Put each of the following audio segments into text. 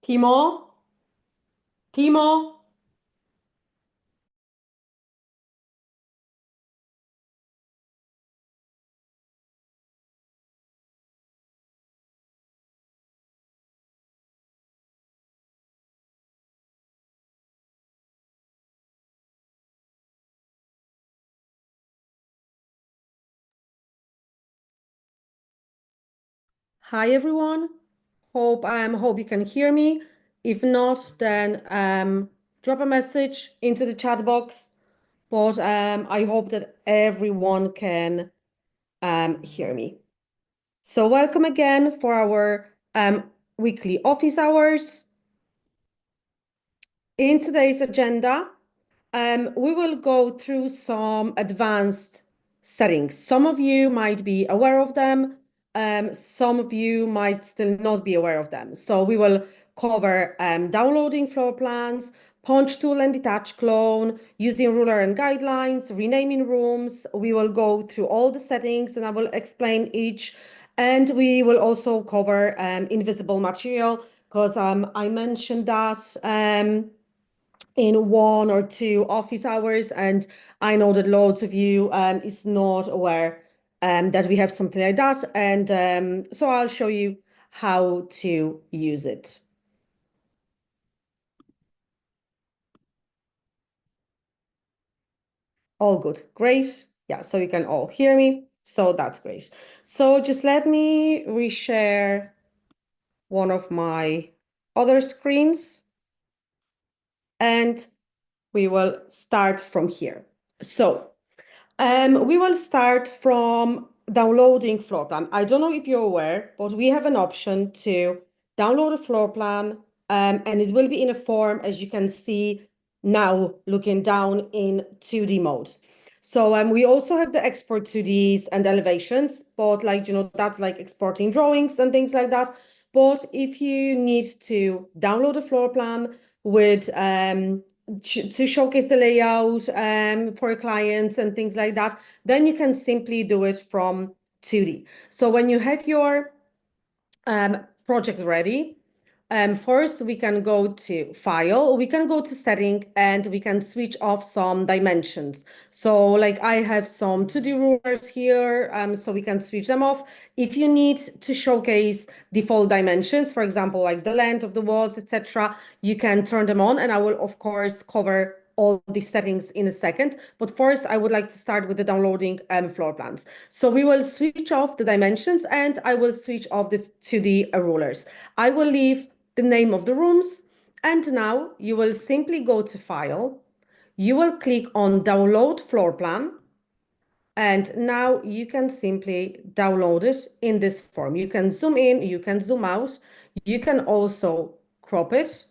Timo? Timo? Hi everyone. Hope you can hear me. If not, then drop a message into the chat box. But I hope that everyone can hear me. So welcome again for our weekly office hours. In today's agenda, we will go through some advanced settings. Some of you might be aware of them. Some of you might still not be aware of them. So we will cover downloading floor plans, punch tool and detach clone, using ruler and guidelines, renaming rooms. We will go through all the settings and I will explain each. And we will also cover invisible material because I mentioned that in one or two office hours. And I know that loads of you is not aware that we have something like that. And so I'll show you how to use it. All good. Great. Yeah, so you can all hear me. So that's great. So just let me reshare one of my other screens and we will start from here. So we will start from downloading floor plan. I don't know if you're aware, but we have an option to download a floor plan, and it will be in a form, as you can see now, looking down in 2D mode. So we also have the export 2Ds and elevations, but that's like exporting drawings and things like that. But if you need to download a floor plan with to showcase the layout for your clients and things like that, then you can simply do it from 2D. So when you have your project ready, first we can go to File, we can go to Setting, and we can switch off some dimensions. So like I have some 2D rulers here, so we can switch them off. If you need to showcase default dimensions, for example, like the length of the walls, etc., you can turn them on, and I will of course cover all these settings in a second. But first, I would like to start with the downloading floor plans. So we will switch off the dimensions and I will switch off the 2D rulers. I will leave the name of the rooms. And now you will simply go to File. You will click on Download Floor Plan. And now you can simply download it in this form. You can zoom in, you can zoom out. You can also crop it.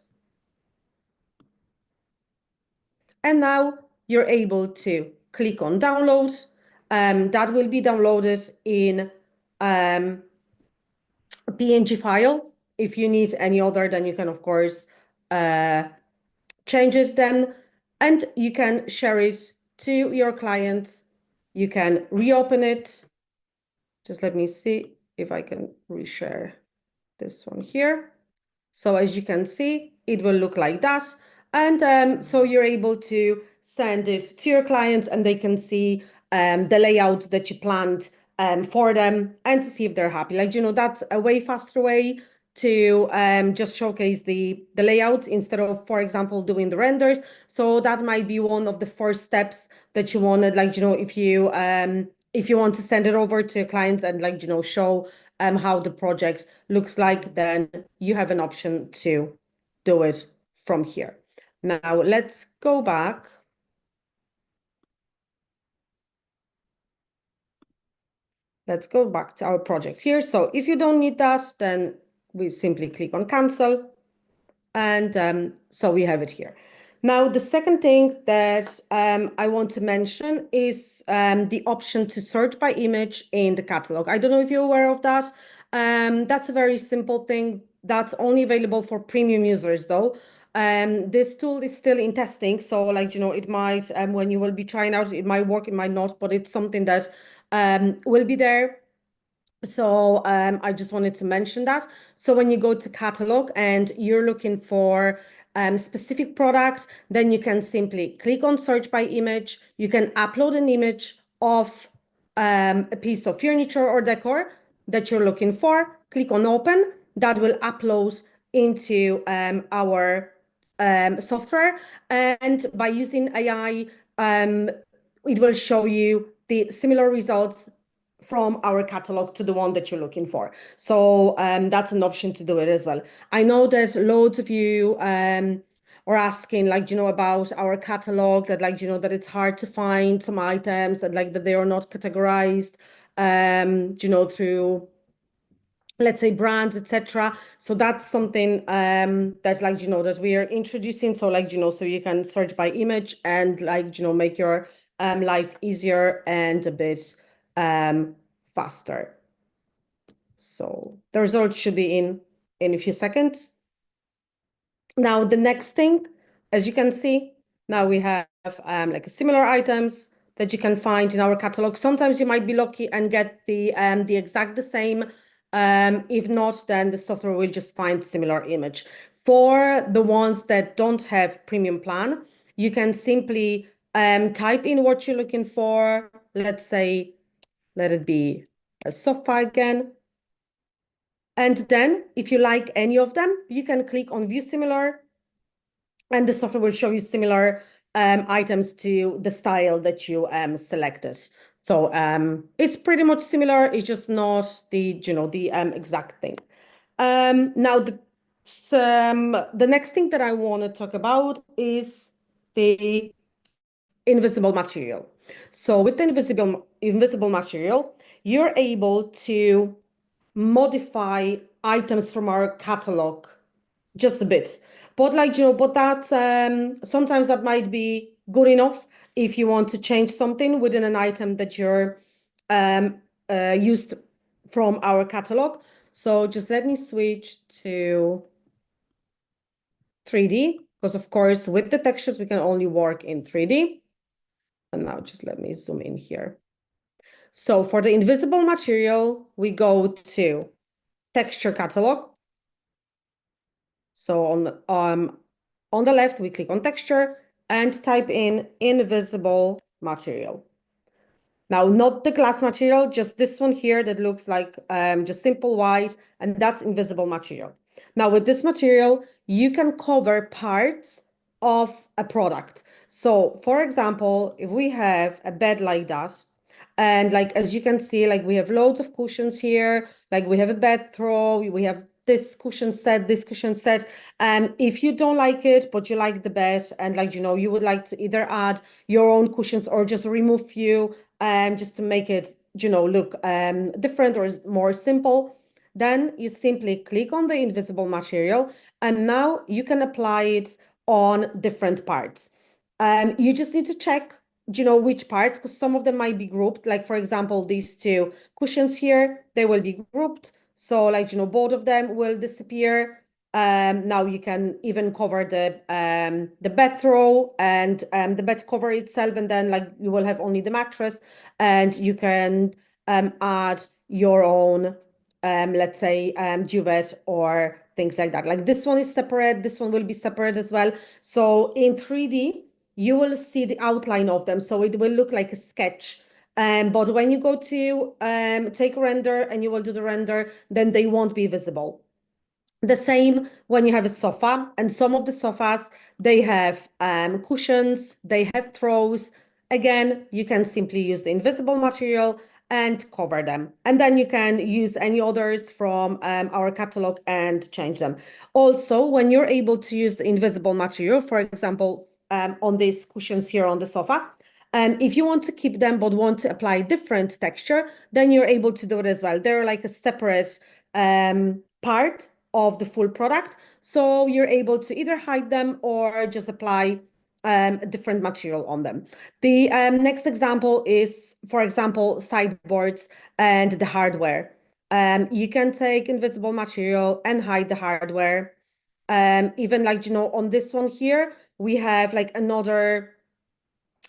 And now you're able to click on download. That will be downloaded in a PNG file. If you need any other, then you can, of course, change it then. And you can share it to your clients. You can reopen it. Just let me see if I can reshare this one here. So as you can see, it will look like that. And so you're able to send it to your clients and they can see the layout that you planned for them and to see if they're happy. That's a way faster way to just showcase the layout instead of, for example, doing the renders. So that might be one of the first steps that you wanted, if you want to send it over to your clients and show how the project looks like, then you have an option to do it from here. Now let's go back. Let's go back to our project here. So if you don't need that, then we simply click on cancel. And so we have it here. Now, the second thing that I want to mention is the option to search by image in the catalog. I don't know if you're aware of that. That's a very simple thing that's only available for premium users, though. This tool is still in testing, so it might, when you will be trying out, it might work, it might not, but it's something that will be there So I just wanted to mention that. So when you go to catalog and you're looking for specific products, then you can simply click on search by image. You can upload an image of a piece of furniture or decor that you're looking for. Click on open. That will upload into our software. And by using AI, it will show you the similar results from our catalog to the one that you're looking for. So that's an option to do it as well. I know that loads of you are asking, like, about our catalog, that, like, that it's hard to find some items, and like that they are not categorized, through, let's say, brands, etc. So that's something that, like, that we are introducing. So, like, so you can search by image and, like, make your life easier and a bit faster. So the result should be in a few seconds. Now, the next thing, as you can see, now we have like similar items that you can find in our catalog. Sometimes you might be lucky and get the exact the same. If not, then the software will just find similar image. For the ones that don't have premium plan, you can simply type in what you're looking for. Let's say, let it be a sofa again. And then if you like any of them, you can click on view similar, and the software will show you similar items to the style that you selected. So it's pretty much similar. It's just not the exact thing. Now the next thing that I want to talk about is the invisible material. So with the invisible material, you're able to modify items from our catalog just a bit. But, like, but that sometimes that might be good enough if you want to change something within an item that you're um, used from our catalog. So just let me switch to 3D, because of course with the textures we can only work in 3D. And now just let me zoom in here. So for the invisible material, we go to texture catalog. So on the left, we click on texture and type in invisible material. Now, not the glass material, just this one here that looks like just simple white, and that's invisible material. Now, with this material, you can cover parts of a product. So, for example, if we have a bed like that, and, like, as you can see, like, we have loads of cushions here, like we have a bed throw, we have this cushion set, this cushion set. And if you don't like it, but you like the bed, and, like, you would like to either add your own cushions or just remove few, just to make it, look different or more simple, then you simply click on the invisible material, and now you can apply it on different parts. You just need to check, which parts, because some of them might be grouped. Like, for example, these two cushions here, they will be grouped. So, like, both of them will disappear. Now you can even cover the bed throw and the bed cover itself, and then, like, you will have only the mattress, and you can add your own let's say duvet or things like that. Like, this one is separate, this one will be separate as well. So in 3D, you will see the outline of them, so it will look like a sketch. But when you go to take a render and you will do the render, then they won't be visible. The same when you have a sofa, and some of the sofas, they have cushions, they have throws. Again, you can simply use the invisible material and cover them. And then you can use any others from our catalog and change them. Also, when you're able to use the invisible material, for example, on these cushions here on the sofa, if you want to keep them but want to apply different texture, then you're able to do it as well. They're like a separate part of the full product. So you're able to either hide them or just apply a different material on them. The next example is, for example, sideboards and the hardware. You can take invisible material and hide the hardware. Even, like, on this one here, we have like another,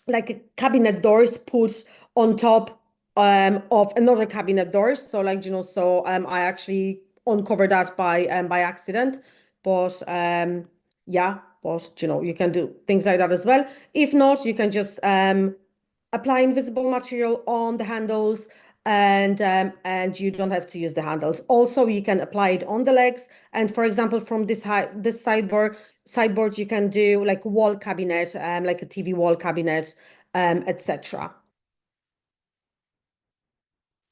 like, a cabinet doors put on top of another cabinet door. So like, so I actually uncovered that by accident. But yeah, but you can do things like that as well. If not, you can just apply invisible material on the handles, and you don't have to use the handles. Also, you can apply it on the legs. And for example, from this sideboard, you can do like wall cabinet, like a TV wall cabinet, etc.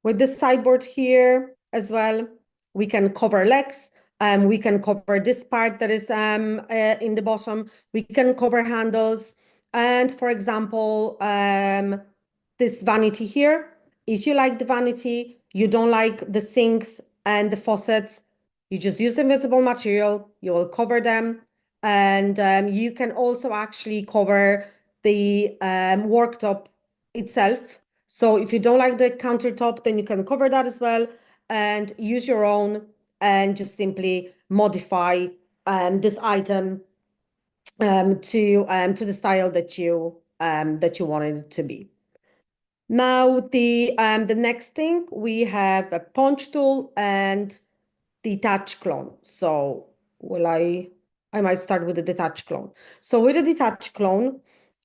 With this sideboard here as well, we can cover legs. We can cover this part that is in the bottom. We can cover handles. And for example, this vanity here, if you like the vanity, you don't like the sinks and the faucets, you just use invisible material, you will cover them. And you can also actually cover the worktop itself. So if you don't like the countertop, then you can cover that as well and use your own and just simply modify this item to the style that you wanted it to be. Now the next thing we have a punch tool and detach clone. So will I might start with the detach clone. So with a detach clone,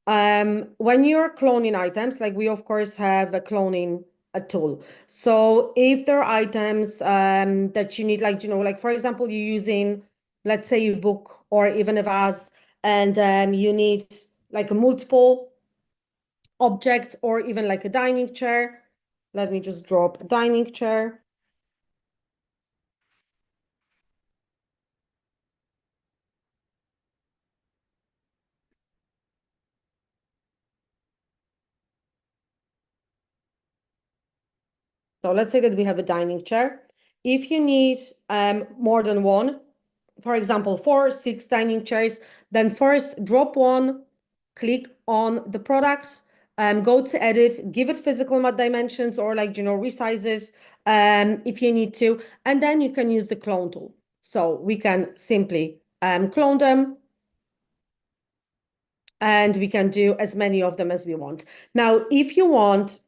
when you're cloning items, like we of course have a cloning a tool. So if there are items that you need, like like for example, you're using, let's say, a book or even a vase, and you need like a multiple objects or even like a dining chair. Let me just drop a dining chair. So let's say that we have a dining chair. If you need more than one, for example, 4, 6 dining chairs, then first drop one, click on the product, go to edit, give it physical dimensions or like, resize it if you need to, and then you can use the clone tool. So we can simply clone them, and we can do as many of them as we want. Now, if you want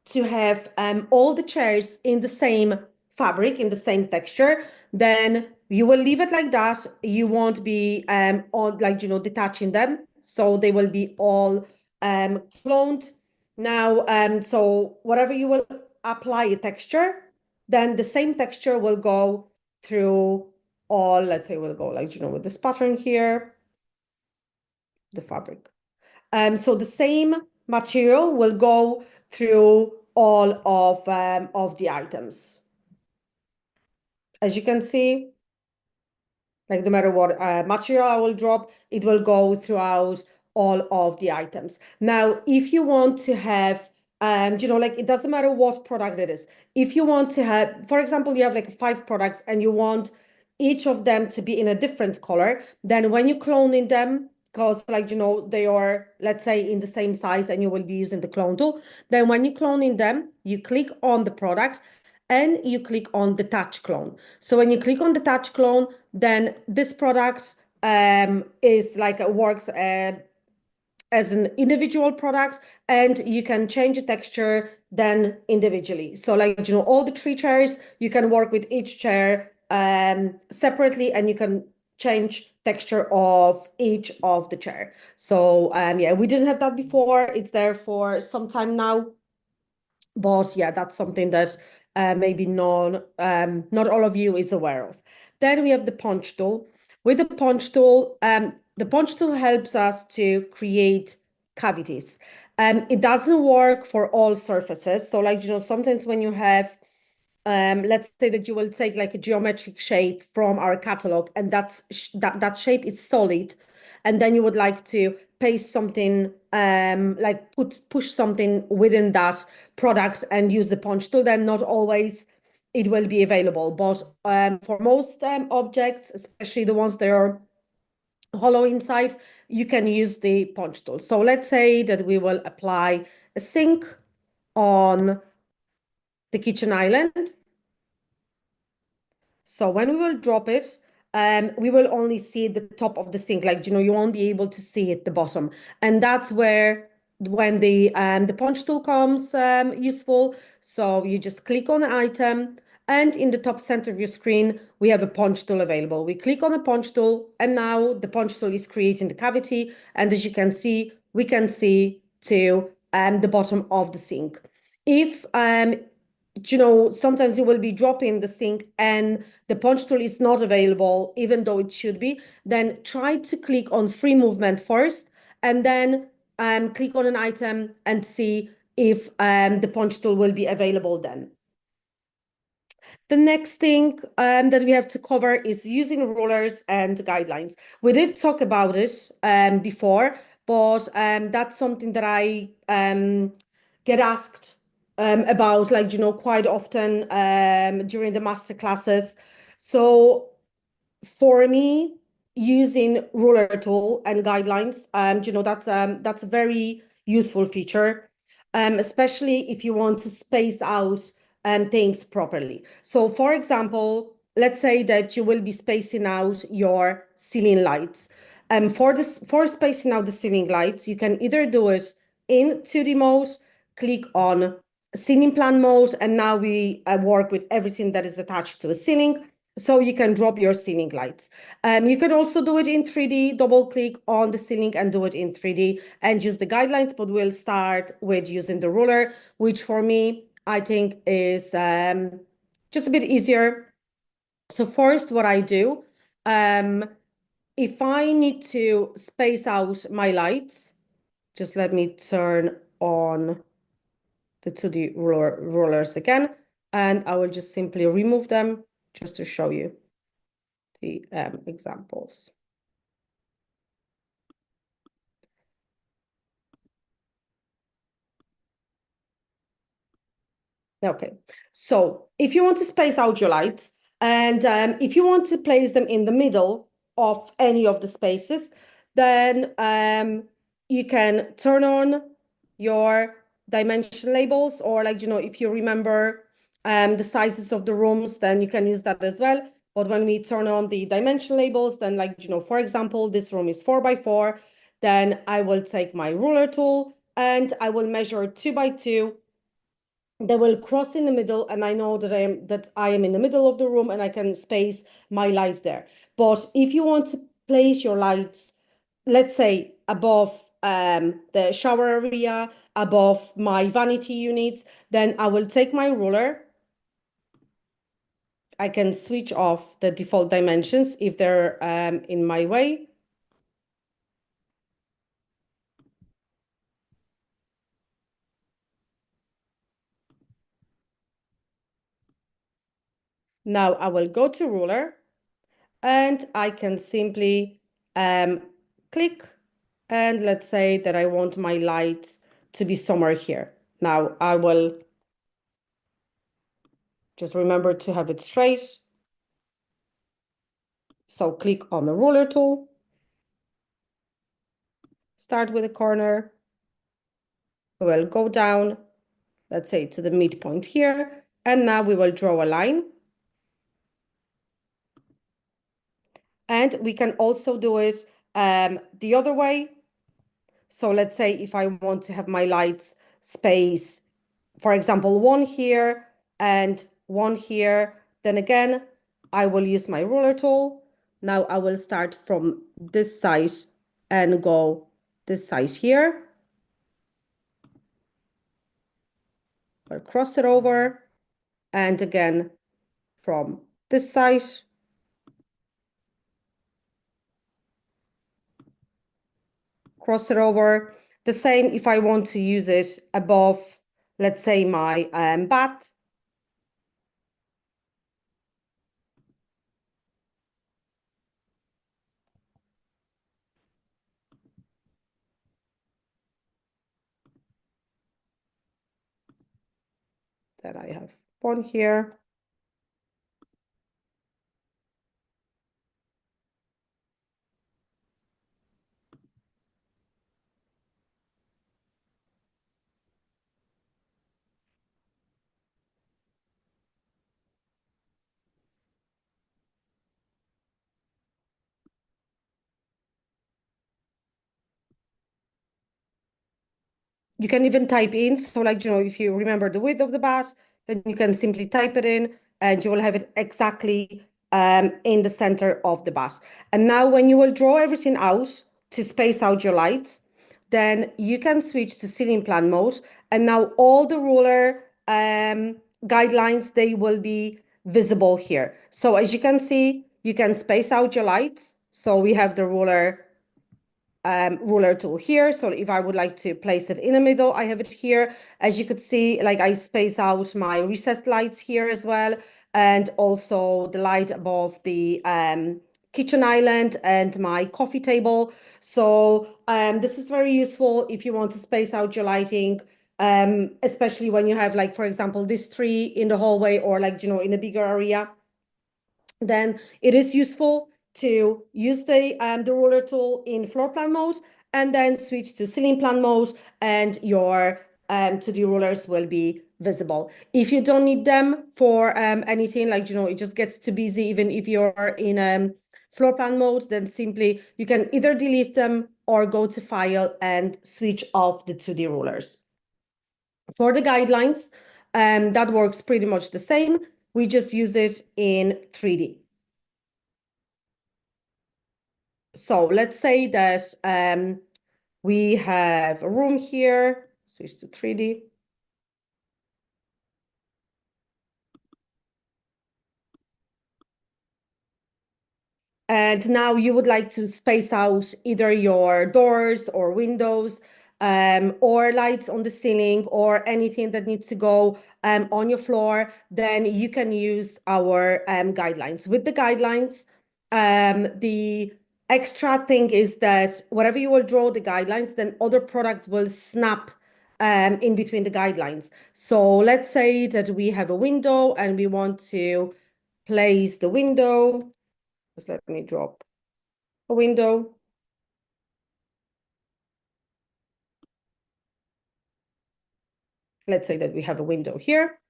to have all the chairs in the same fabric, in the same texture, then you will leave it like that. You won't be on like detaching them, so they will be all cloned. Now, so whatever you will apply a texture, then the same texture will go through all. Let's say we'll go like with this pattern here, the fabric. So the same material will go through all of the items. As you can see, like no matter what material I will drop, it will go throughout all of the items. Now, if you want to have, like it doesn't matter what product it is. If you want to have, for example, you have like 5 products and you want each of them to be in a different color, then when you clone in them, because like they are, let's say, in the same size and you will be using the clone tool, then when you clone in them, you click on the product and you click on detach clone. So when you click on detach clone, then this product is like works as an individual product, and you can change the texture then individually. So like all the 3 chairs, you can work with each chair separately, and you can change texture of each of the chair. So yeah, we didn't have that before. It's there for some time now. But yeah, that's something that maybe not all of you is aware of. Then we have the punch tool. With the punch tool helps us to create cavities. It doesn't work for all surfaces. So like, sometimes when you have let's say that you will take like a geometric shape from our catalog, and that shape is solid, and then you would like to paste something like push something within that product and use the punch tool, then not always it will be available. But for most objects, especially the ones that are hollow inside, you can use the punch tool. So let's say that we will apply a sink on the kitchen island. So when we will drop it, we will only see the top of the sink, like, you won't be able to see at the bottom. And that's where when the punch tool comes useful. So you just click on the item, and in the top center of your screen, we have a punch tool available. We click on the punch tool, and now the punch tool is creating the cavity. And as you can see, we can see to the bottom of the sink. If sometimes you will be dropping the sink and the punch tool is not available, even though it should be, then try to click on free movement first, and then click on an item and see if the punch tool will be available then. The next thing that we have to cover is using rulers and guidelines. We did talk about it before, but that's something that I get asked about, like, quite often during the master classes. So for me, using ruler tool and guidelines, that's a very useful feature, especially if you want to space out things properly. So, for example, let's say that you will be spacing out your ceiling lights. For spacing out the ceiling lights, you can either do it in 2D mode, click on ceiling plan mode, and now we work with everything that is attached to a ceiling. So you can drop your ceiling lights. You can also do it in 3D, double click on the ceiling and do it in 3D and use the guidelines, but we'll start with using the ruler, which for me, I think is just a bit easier. So first, what I do, if I need to space out my lights, just let me turn on the 2D rulers again, and I will just simply remove them just to show you the examples. Okay, so if you want to space out your lights, and if you want to place them in the middle of any of the spaces, then you can turn on your dimension labels, or, like, if you remember the sizes of the rooms, then you can use that as well. But when we turn on the dimension labels, then, like, for example, this room is 4x4, then I will take my ruler tool and I will measure 2x2. They will cross in the middle, and I know that I am in the middle of the room and I can space my lights there. But if you want to place your lights, let's say above the shower area, above my vanity units, then I will take my ruler. I can switch off the default dimensions if they're in my way. Now I will go to ruler, and I can simply click, and let's say that I want my light to be somewhere here. Now I will just remember to have it straight. So click on the ruler tool, start with a corner. We will go down, let's say to the midpoint here, and now we will draw a line. And we can also do it the other way. So let's say if I want to have my lights space, for example, one here and one here, then again, I will use my ruler tool. Now I will start from this side and go this side here. I'll cross it over, and again from this side. Cross it over. The same if I want to use it above, let's say, my bath. Then I have one here. you can even type in. So like, if you remember the width of the bat, then you can simply type it in and you will have it exactly in the center of the bat. And now when you will draw everything out to space out your lights, then you can switch to ceiling plan mode. And now all the ruler guidelines, they will be visible here. So as you can see, you can space out your lights. So we have the ruler tool here. So if I would like to place it in the middle, I have it here. As you could see, like I space out my recessed lights here as well. And also the light above the kitchen island and my coffee table. So this is very useful if you want to space out your lighting, especially when you have, like, for example, this tree in the hallway or like, in a bigger area. Then it is useful to use the ruler tool in floor plan mode and then switch to ceiling plan mode, and your 2D rulers will be visible. If you don't need them for anything, like, it just gets too busy, even if you're in floor plan mode, then simply you can either delete them or go to File and switch off the 2D rulers. For the guidelines, that works pretty much the same. We just use it in 3D. So let's say that we have a room here, switch to 3D. And now you would like to space out either your doors or windows, or lights on the ceiling, or anything that needs to go on your floor, then you can use our guidelines. With the guidelines, the extra thing is that whatever you will draw the guidelines, then other products will snap in between the guidelines. So let's say that we have a window and we want to place the window. Just let me drop a window. Let's say that we have a window here.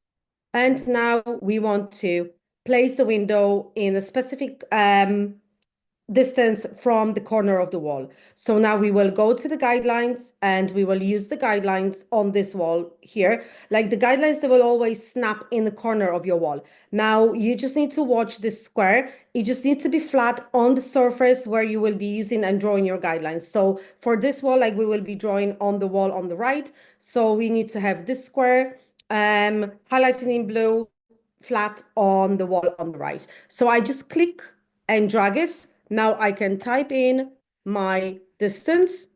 And now we want to place the window in a specific distance from the corner of the wall. So now we will go to the guidelines and we will use the guidelines on this wall here. Like the guidelines, they will always snap in the corner of your wall. Now you just need to watch this square. It just needs to be flat on the surface where you will be using and drawing your guidelines. So for this wall, like we will be drawing on the wall on the right. So we need to have this square highlighted in blue, flat on the wall on the right. So I just click and drag it. Now I can type in my distance,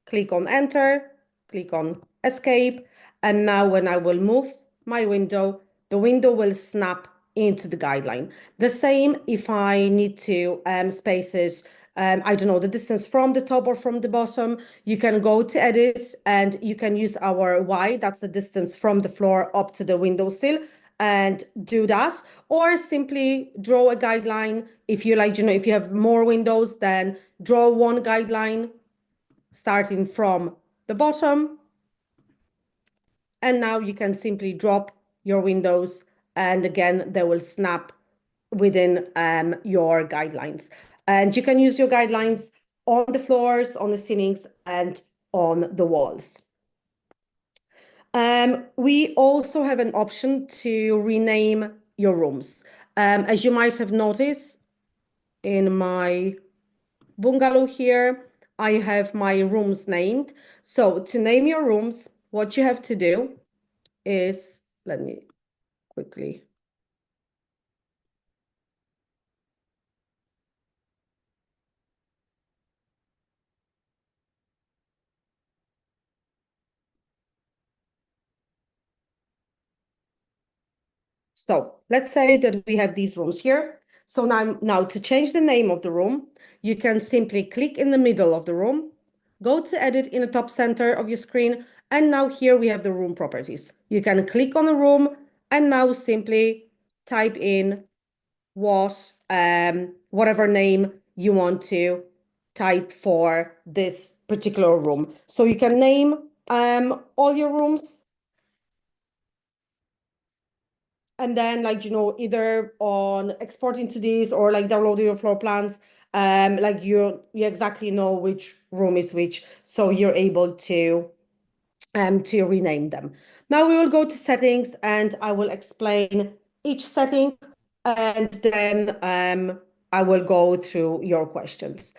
click on enter, click on escape. And now when I will move my window, the window will snap into the guideline. The same if I need to space it, I don't know, the distance from the top or from the bottom, you can go to edit and you can use our Y, that's the distance from the floor up to the windowsill, and do that, or simply draw a guideline. If you like, if you have more windows, then draw one guideline starting from the bottom. And now you can simply drop your windows, and again, they will snap within your guidelines. And you can use your guidelines on the floors, on the ceilings, and on the walls. We also have an option to rename your rooms. As you might have noticed in my bungalow here, I have my rooms named. So to name your rooms, what you have to do is, let me quickly. So let's say that we have these rooms here. So now to change the name of the room, you can simply click in the middle of the room, go to edit in the top center of your screen, and now here we have the room properties. You can click on the room and now simply type in whatever name you want to type for this particular room. So you can name all your rooms, and then, like, either on exporting to these or like downloading your floor plans, like you exactly know which room is which, so you're able to to rename them. Now we will go to settings and I will explain each setting and then I will go through your questions.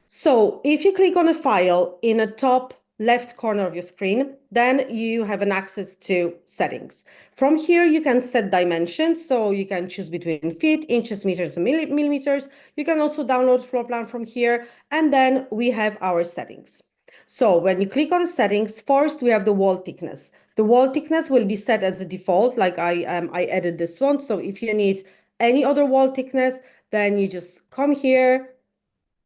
So if you click on a file in the top left corner of your screen, then you have an access to settings. From here, you can set dimensions. So you can choose between feet, inches, meters, and millimeters. You can also download floor plan from here. And then we have our settings. So when you click on the settings, first we have the wall thickness. The wall thickness will be set as a default, like I added this one. So if you need any other wall thickness, then you just come here,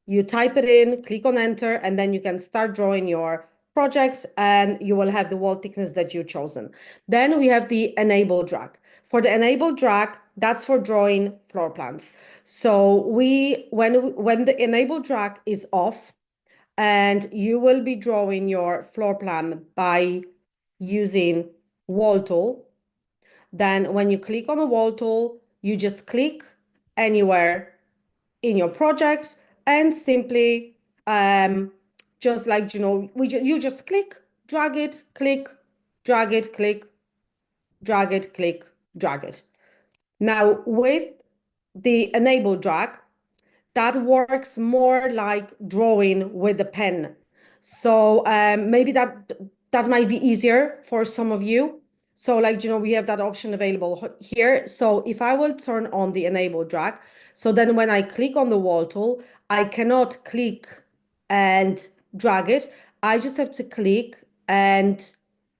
you type it in, click on enter, and then you can start drawing your project and you will have the wall thickness that you've chosen. Then we have the enable drag. For the enable drag, that's for drawing floor plans. So when the enable drag is off, and you will be drawing your floor plan by using wall tool, then when you click on the wall tool, you just click anywhere in your project and simply just like you just click, drag it, click, drag it, click, drag it, click, drag it. Now with the enable drag, that works more like drawing with a pen. So maybe that might be easier for some of you. So like, we have that option available here. So if I will turn on the enable drag, so then when I click on the wall tool, I cannot click and drag it. I just have to click and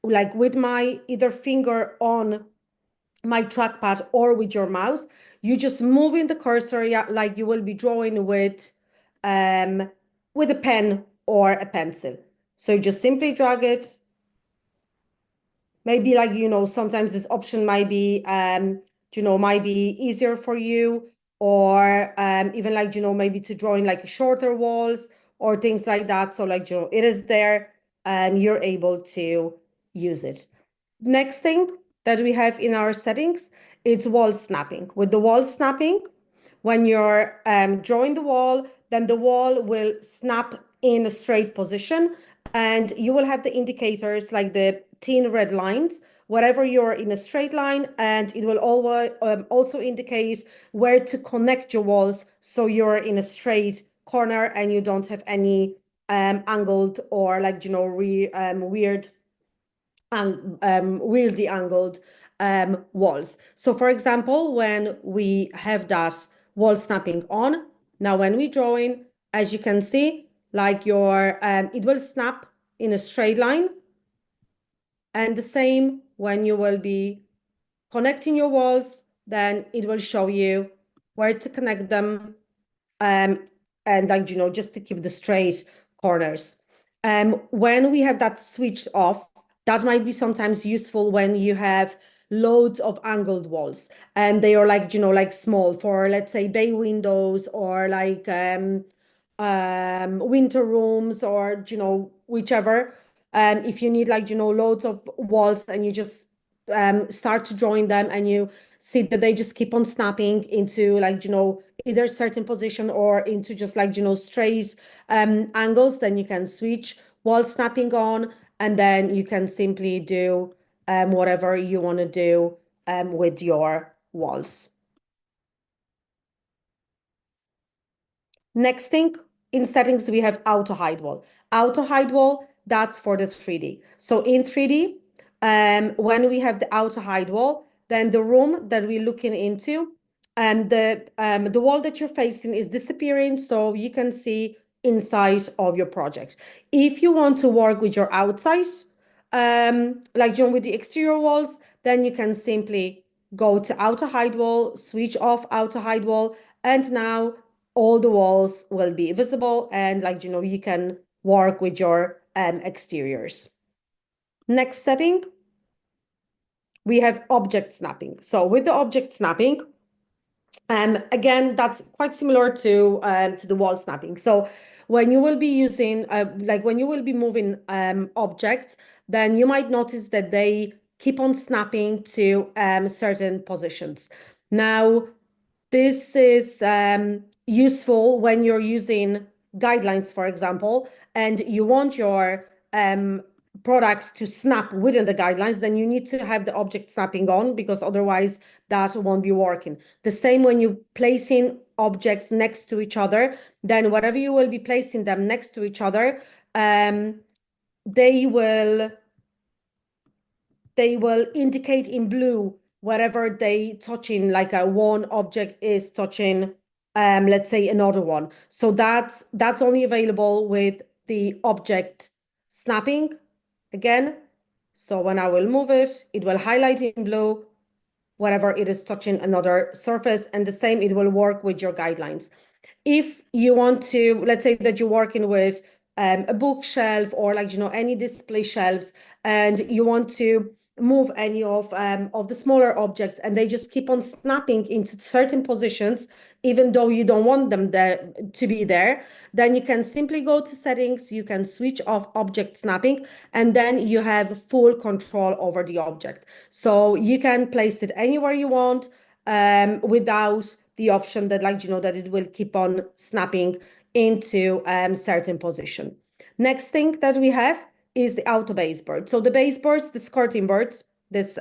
like with my either finger on my trackpad or with your mouse, you just move in the cursor, yeah, like you will be drawing with a pen or a pencil. So you just simply drag it. Maybe like, sometimes this option might be easier for you, or even like, maybe to draw in like shorter walls or things like that. So like, it is there and you're able to use it. Next thing that we have in our settings, it's wall snapping. With the wall snapping, when you're drawing the wall, then the wall will snap in a straight position and you will have the indicators like the thin red lines wherever you're in a straight line, and it will always also indicate where to connect your walls so you're in a straight corner and you don't have any angled or like weird weirdly angled walls. So for example, when we have that wall snapping on, now when we draw in, as you can see, like it will snap in a straight line. And the same when you will be connecting your walls, then it will show you where to connect them and like, just to keep the straight corners. When we have that switched off, that might be sometimes useful when you have loads of angled walls and they are like, like small for, let's say, bay windows or like winter rooms or, whichever. If you need like, loads of walls and you just start to drawing them and you see that they just keep on snapping into like, either certain position or into just like, straight angles, then you can switch wall snapping on and then you can simply do whatever you want to do with your walls. Next thing in settings, we have auto hide wall. Auto hide wall, that's for the 3D. So in 3D, when we have the auto hide wall, then the room that we're looking into, the wall that you're facing is disappearing, so you can see inside of your project. If you want to work with your outside, like with the exterior walls, then you can simply go to auto hide wall, switch off auto hide wall, and now all the walls will be visible and like, you can work with your exteriors. Next setting, we have object snapping. So with the object snapping, again, that's quite similar to the wall snapping. So when you will be using, like when you will be moving objects, then you might notice that they keep on snapping to certain positions. Now, this is useful when you're using guidelines, for example, and you want your products to snap within the guidelines, then you need to have the object snapping on, because otherwise that won't be working. The same when you placing objects next to each other, then whatever you will be placing them next to each other, they will indicate in blue wherever they touching, like a one object is touching, let's say another one. So that's only available with the object snapping again. So when I will move it, it will highlight in blue wherever it is touching another surface, and the same, it will work with your guidelines. If you want to, let's say that you're working with a bookshelf or like, any display shelves, and you want to move any of the smaller objects, and they just keep on snapping into certain positions, even though you don't want them there to be there, then you can simply go to settings, you can switch off object snapping, and then you have full control over the object. So you can place it anywhere you want, without the option that, like, that it will keep on snapping into certain position. Next thing that we have is the auto baseboard. So the baseboards, the skirting boards, this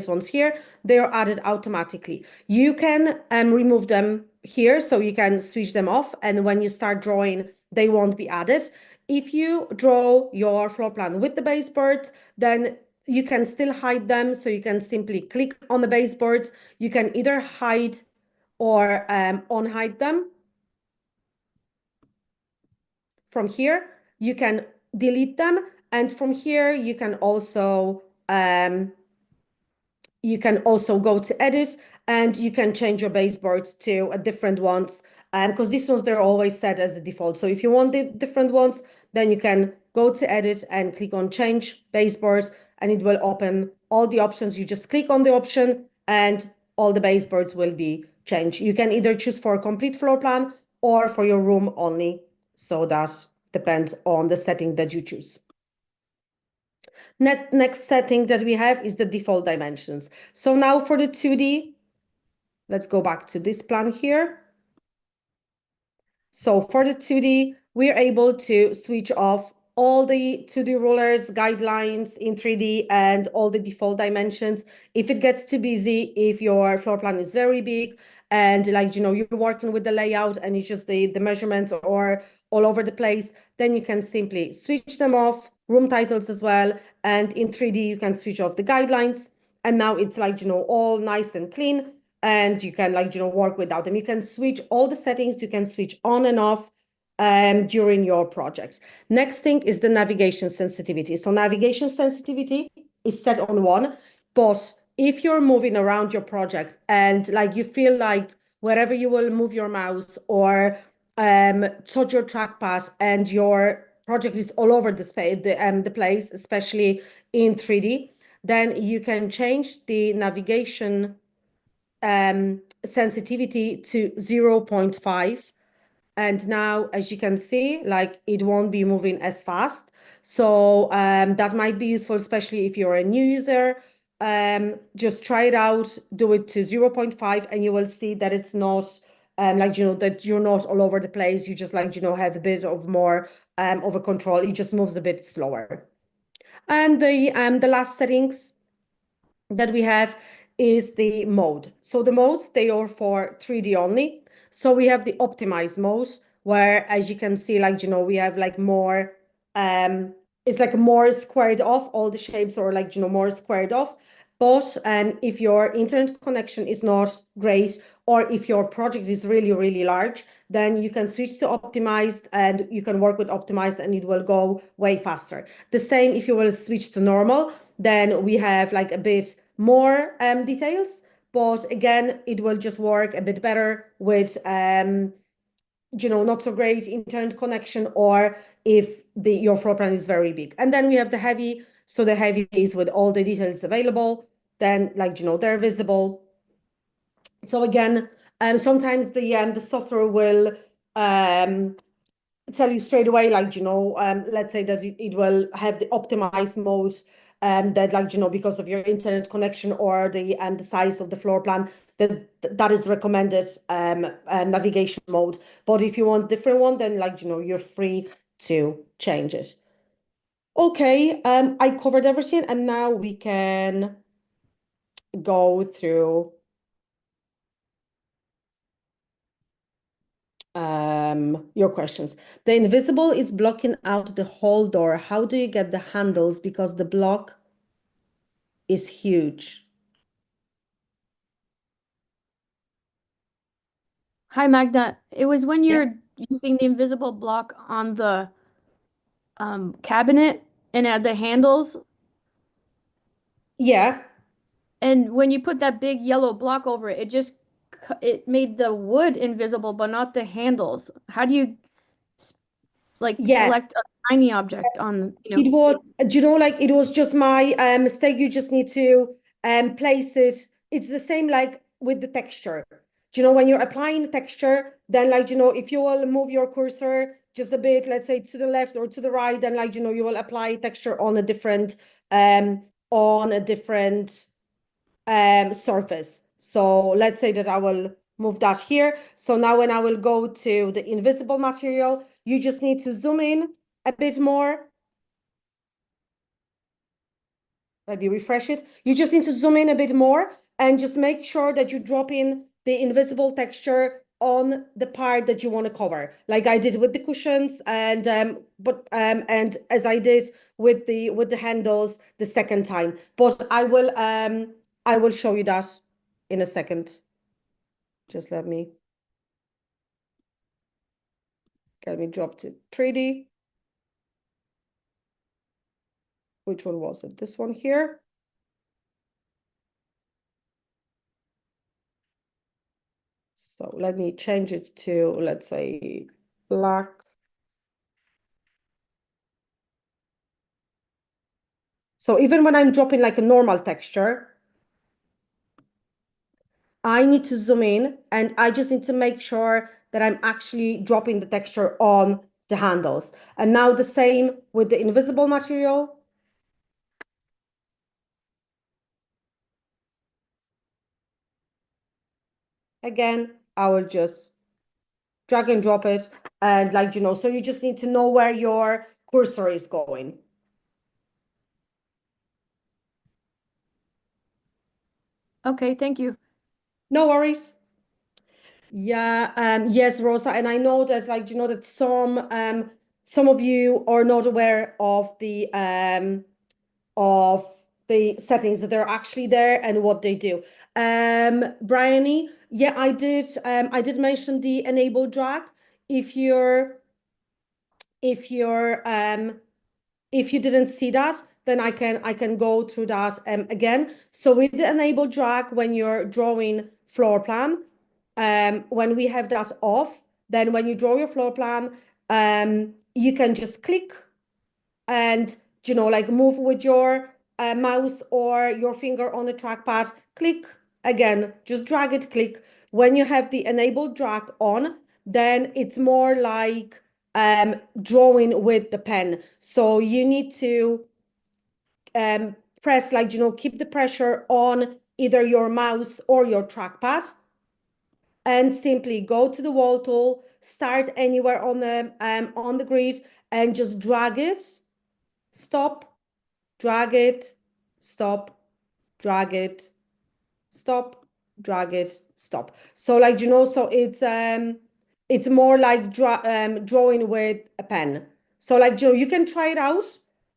ones here, they are added automatically. You can remove them here, so you can switch them off, and when you start drawing, they won't be added. If you draw your floor plan with the baseboards, then you can still hide them. So you can simply click on the baseboards. You can either hide or unhide them. From here, you can delete them. And from here, you can also go to edit, and you can change your baseboards to a different ones, because these ones, they're always set as the default. So if you want the different ones, then you can go to edit and click on change baseboards, and it will open all the options. You just click on the option and all the baseboards will be changed. You can either choose for a complete floor plan or for your room only. So that depends on the setting that you choose. Next setting that we have is the default dimensions. So now for the 2D, let's go back to this plan here. So for the 2D, we're able to switch off all the 2D rulers, guidelines in 3D, and all the default dimensions. If it gets too busy, if your floor plan is very big, and like, you're working with the layout and it's just the measurements or all over the place, then you can simply switch them off, room titles as well. And in 3D, you can switch off the guidelines. And now it's like, all nice and clean, and you can like, work without them. You can switch all the settings, you can switch on and off during your project. Next thing is the navigation sensitivity. So navigation sensitivity is set on 1, but if you're moving around your project and like you feel like wherever you will move your mouse or touch your trackpad, and your project is all over the space, the place, especially in 3D, then you can change the navigation sensitivity to 0.5. And now, as you can see, like it won't be moving as fast. So that might be useful, especially if you're a new user. Just try it out, do it to 0.5, and you will see that it's not like, that you're not all over the place. You just like, have a bit of more of a control. It just moves a bit slower. And the last settings that we have is the mode. So the modes, they are for 3D only. So we have the optimized mode, where, as you can see, like, we have like more, it's like more squared off, all the shapes are like, more squared off. But if your internet connection is not great, or if your project is really, really large, then you can switch to optimized, and you can work with optimized, and it will go way faster. The same if you will switch to normal, then we have like a bit more details, but again, it will just work a bit better with not so great internet connection, or if your floor plan is very big. And then we have the heavy. So the heavy is with all the details available, then like, they're visible. So again, sometimes the software will tell you straight away, like, let's say that it will have the optimized mode, that like, because of your internet connection or the size of the floor plan, that is recommended navigation mode. But if you want different one, then like, you're free to change it. Okay, I covered everything, and now we can go through your questions. The invisible is blocking out the whole door. How do you get the handles? Because the block is huge. Hi, Magda. It was when Yeah. you're using the invisible block on the cabinet and at the handles, Yeah. and when you put that big yellow block over it, it made the wood invisible, but not the handles. How do you s- like Yeah. select a tiny object on, It was, do you know, like it was just my mistake. You just need to place it. It's the same like with the texture. Do you know when you're applying the texture, then like, you know, if you will move your cursor just a bit, let's say to the left or to the right, then like, you know, you will apply texture on a different surface. So let's say that I will move that here. So now when I will go to the invisible material, you just need to zoom in a bit more. Let me refresh it. You just need to zoom in a bit more and just make sure that you drop in the invisible texture on the part that you want to cover, like I did with the cushions, and as I did with the handles the second time. But I will show you that in a second. Just let me drop to 3D. Which one was it? This one here. So let me change it to, let's say, black. So even when I'm dropping like a normal texture, I need to zoom in and I just need to make sure that I'm actually dropping the texture on the handles. And now the same with the invisible material. Again, I will just drag and drop it. And like, you know, so you just need to know where your cursor is going. Okay, thank you. No worries. Yeah, yes, Rosa, and I know that like you know that some of you are not aware of the settings that are actually there and what they do. Bryony, yeah, I did mention the enable drag. If you're if you're if you didn't see that, then I can go through that again. So with the enable drag, when you're drawing floor plan, when we have that off, then when you draw your floor plan, you can just click and you know like move with your mouse or your finger on the trackpad. Click again, just drag it, click. When you have the enable drag on, then it's more like drawing with the pen. So you need to press like you know keep the pressure on either your mouse or your trackpad and simply go to the wall tool, start anywhere on the grid and just drag it, stop, drag it, stop, drag it, stop, drag it, stop. So like you know, so it's more like drawing with a pen. So like Joe, you can try it out.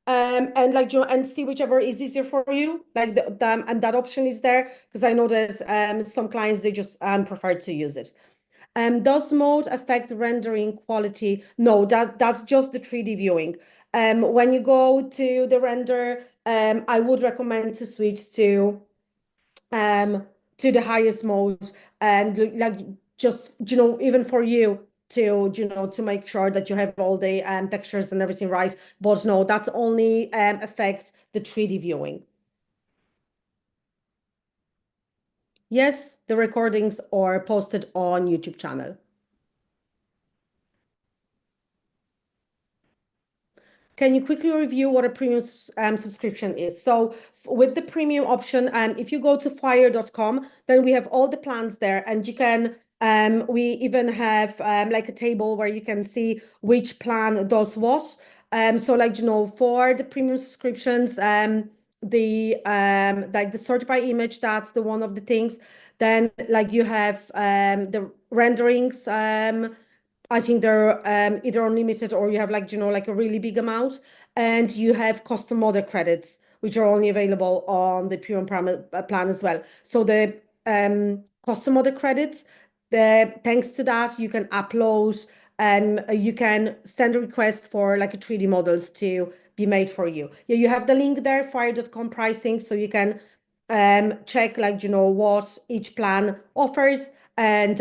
And like Joe, and see whichever is easier for you. Like and that option is there because I know that some clients they just prefer to use it. Does mode affect rendering quality? No, that's just the 3D viewing. When you go to the render, I would recommend to switch to the highest mode and like just you know even for you to you know to make sure that you have all the textures and everything right. But no, that's only affect the 3D viewing. Yes, the recordings are posted on YouTube channel. Can you quickly review what a premium subscription is? So with the premium option, if you go to foyr.com, then we have all the plans there and you can, we even have like a table where you can see which plan does what. So like, for the premium subscriptions, the like the search by image, that's the one of the things. Then like you have the renderings. I think they're either unlimited or you have like, like a really big amount. And you have custom model credits, which are only available on the premium plan as well. So the custom model credits, thanks to that, you can upload and you can send a request for like a 3D models to be made for you. Yeah, you have the link there, foyr.com pricing, so you can check like, what each plan offers and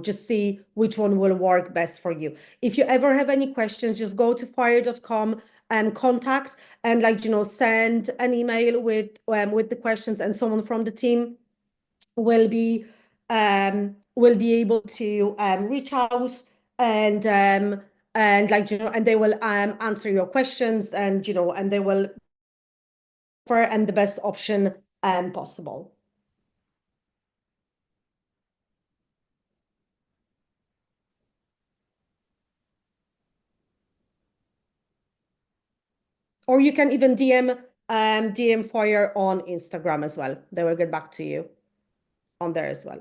just see which one will work best for you. If you ever have any questions, just go to foyr.com and contact and like, send an email with the questions, and someone from the team will be able to reach out and like, and they will answer your questions, and and they will offer and the best option possible. Or you can even DM Foyr on Instagram as well. They will get back to you on there as well.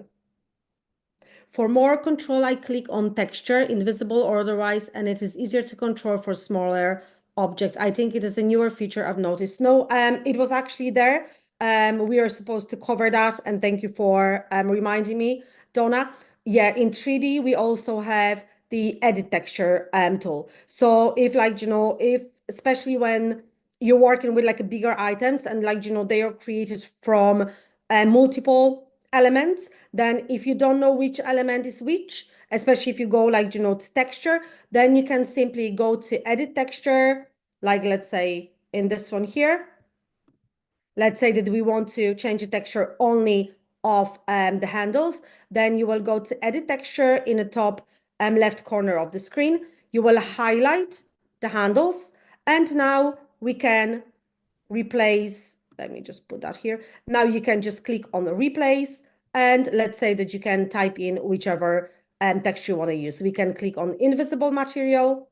For more control, I click on texture, invisible or otherwise, and it is easier to control for smaller objects. I think it is a newer feature I've noticed. No, it was actually there. We are supposed to cover that, and thank you for reminding me, Donna. Yeah, in 3D, we also have the edit texture tool. So if like, if especially when you're working with like a bigger items and like, they are created from multiple elements, then if you don't know which element is which, especially if you go like, to texture, then you can simply go to edit texture. Like, let's say in this one here, let's say that we want to change the texture only of the handles, then you will go to edit texture in the top left corner of the screen. You will highlight the handles, and now we can replace. Let me just put that here. Now you can just click on the replace, and let's say that you can type in whichever text you want to use. We can click on invisible material,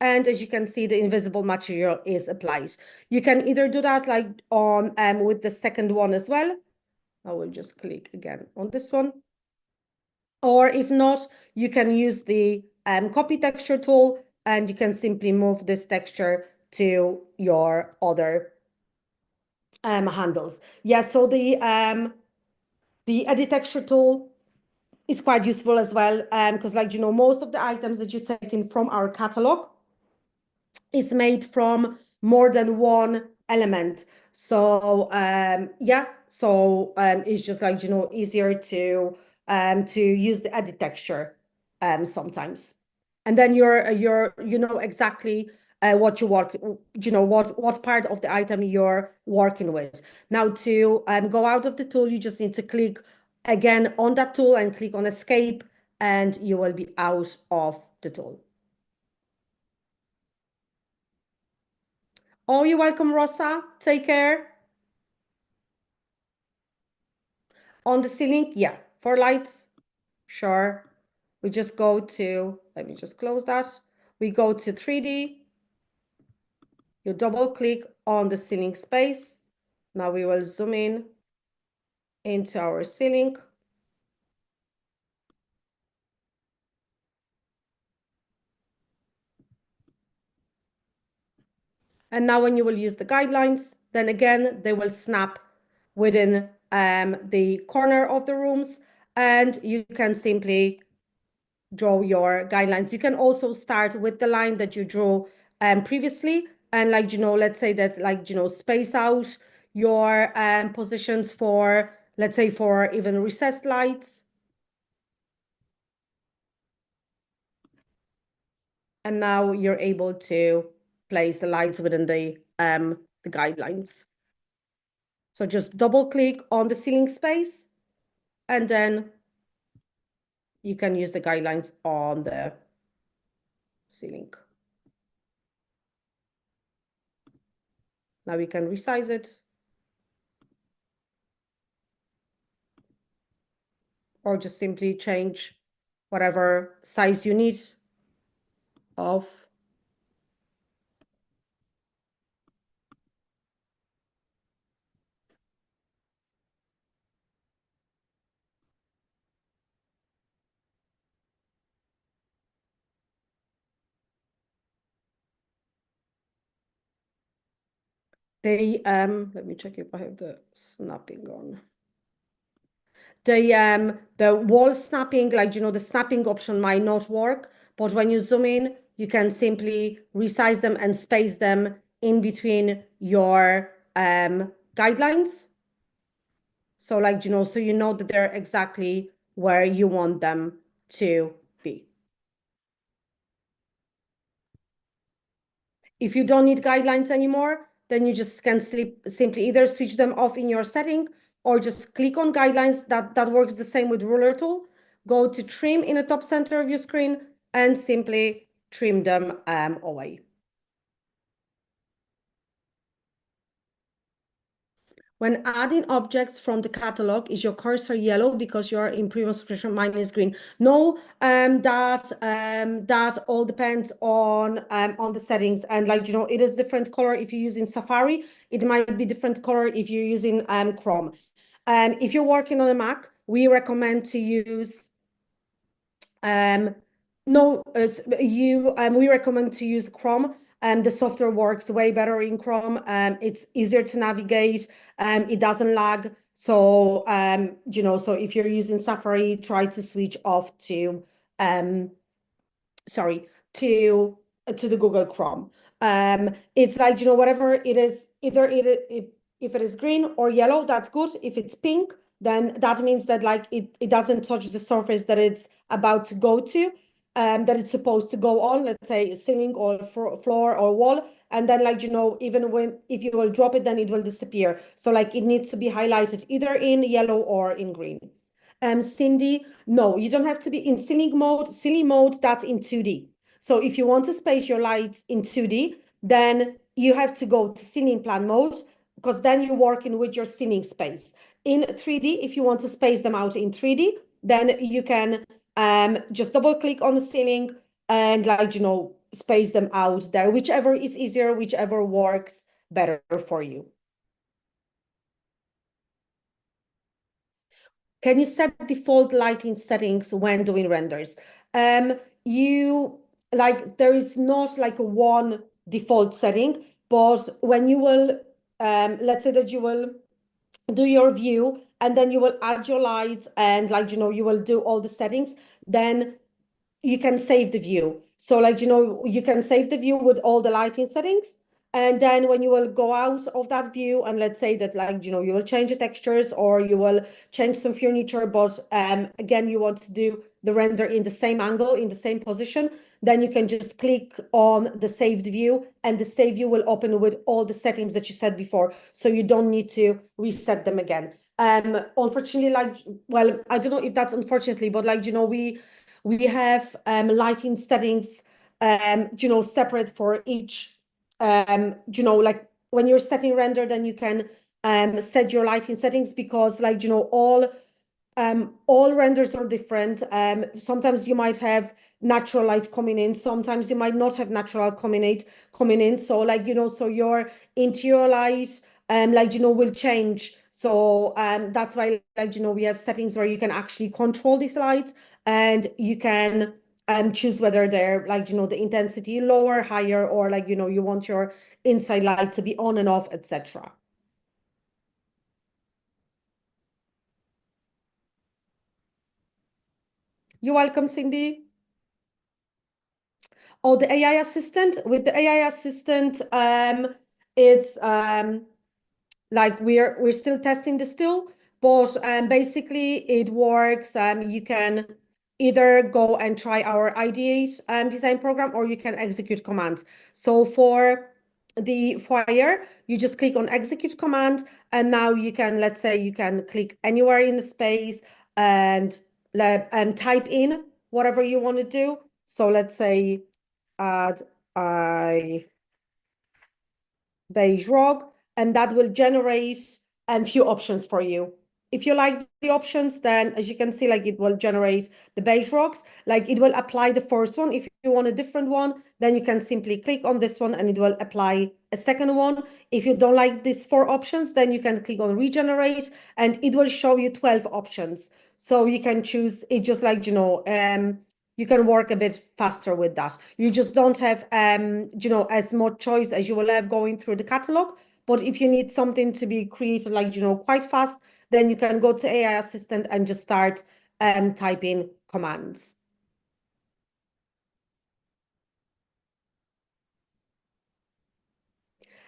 and as you can see, the invisible material is applied. You can either do that like on with the second one as well. I will just click again on this one. Or if not, you can use the copy texture tool, and you can simply move this texture to your other handles. Yeah, so the edit texture tool is quite useful as well, because like, most of the items that you take in from our catalog is made from more than one element. So yeah, so it's just like, easier to use the edit texture sometimes. And then you know exactly what you work, what part of the item you're working with. Now to go out of the tool, you just need to click again on that tool and click on escape, and you will be out of the tool. Oh, you're welcome, Rosa. Take care. On the ceiling, yeah. For lights, sure. We just go to, let me just close that. We go to 3D. You double click on the ceiling space. Now we will zoom in into our ceiling. And now when you will use the guidelines, then again, they will snap within the corner of the rooms, and you can simply draw your guidelines. You can also start with the line that you drew previously, and like, let's say that like, space out your positions for, let's say, for even recessed lights. And now you're able to place the lights within the guidelines. So just double click on the ceiling space, and then you can use the guidelines on the ceiling. Now we can resize it, or just simply change whatever size you need. of let me check if I have the snapping on. The wall snapping, like the snapping option might not work, but when you zoom in, you can simply resize them and space them in between your guidelines. So like so you know that they're exactly where you want them to be. If you don't need guidelines anymore, then you just can simply either switch them off in your setting or just click on guidelines. That works the same with ruler tool. Go to trim in the top center of your screen and simply trim them away. When adding objects from the catalog, is your cursor yellow because you're in premium subscription? Mine is green. No, that all depends on the settings, and like it is different color if you're using Safari. It might be different color if you're using Chrome. If you're working on a Mac, we recommend to use no, we recommend to use Chrome. The software works way better in Chrome. It's easier to navigate. It doesn't lag. So, so if you're using Safari, try to switch off to, sorry, to the Google Chrome. It's like, whatever it is, either if it is green or yellow, that's good. If it's pink, then that means that like it doesn't touch the surface that it's about to go to, that it's supposed to go on, let's say ceiling or floor or wall. And then like, even if you will drop it, then it will disappear. So like it needs to be highlighted either in yellow or in green. Cindy, no, you don't have to be in ceiling mode. Ceiling mode, that's in 2D. So if you want to space your lights in 2D, then you have to go to ceiling plan mode because then you're working with your ceiling space. In 3D, if you want to space them out in 3D, then you can just double click on the ceiling and like, space them out there, whichever is easier, whichever works better for you. Can you set default lighting settings when doing renders? You like there is not like a one default setting, but when you will, let's say that you will do your view and then you will add your lights and like you will do all the settings, then you can save the view. So like, you can save the view with all the lighting settings. And then when you will go out of that view and let's say that like, you will change the textures or you will change some furniture, but again, you want to do the render in the same angle, in the same position, then you can just click on the saved view and the save view will open with all the settings that you said before. So you don't need to reset them again. Unfortunately, like, well, I don't know if that's unfortunately, but like, we have lighting settings, separate for each, like when you're setting render, then you can set your lighting settings because like, all renders are different. Sometimes you might have natural light coming in. Sometimes you might not have natural coming in. So like, so your interior light, like, will change. So that's why, like, we have settings where you can actually control these lights and you can choose whether they're like, the intensity lower, higher, or like, you want your inside light to be on and off, etc. You're welcome, Cindy. Oh, the AI assistant. With the AI assistant, it's like we're still testing this tool, but basically it works. You can either go and try our ideate design program or you can execute commands. So for the Foyr, you just click on execute command, and now you can, let's say, you can click anywhere in the space and type in whatever you want to do. So let's say add a beige rug, and that will generate a few options for you. if you like the options, then as you can see, like it will generate the beige rocks. Like it will apply the first one. If you want a different one, then you can simply click on this one and it will apply a second one. If you don't like these 4 options, then you can click on regenerate and it will show you 12 options. So you can choose it just like, you can work a bit faster with that. You just don't have, as much choice as you will have going through the catalog. But if you need something to be created, like, quite fast, then you can go to AI Assistant and just start typing commands.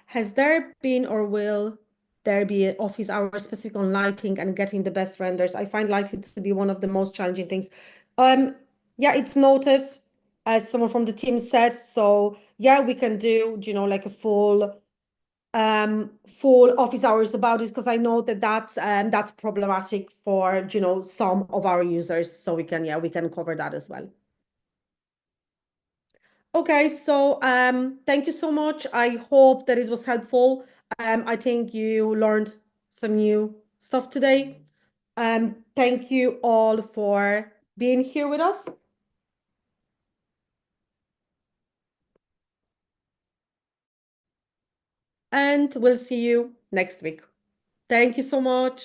Has there been or will there be an office hour specific on lighting and getting the best renders? I find lighting to be one of the most challenging things. Um, yeah, it's noted, as someone from the team said. So yeah, we can do, like a full office hours about it because I know that that's problematic for, some of our users. So we can cover that as well. Okay, so thank you so much. I hope that it was helpful. I think you learned some new stuff today. Thank you all for being here with us, and we'll see you next week. Thank you so much.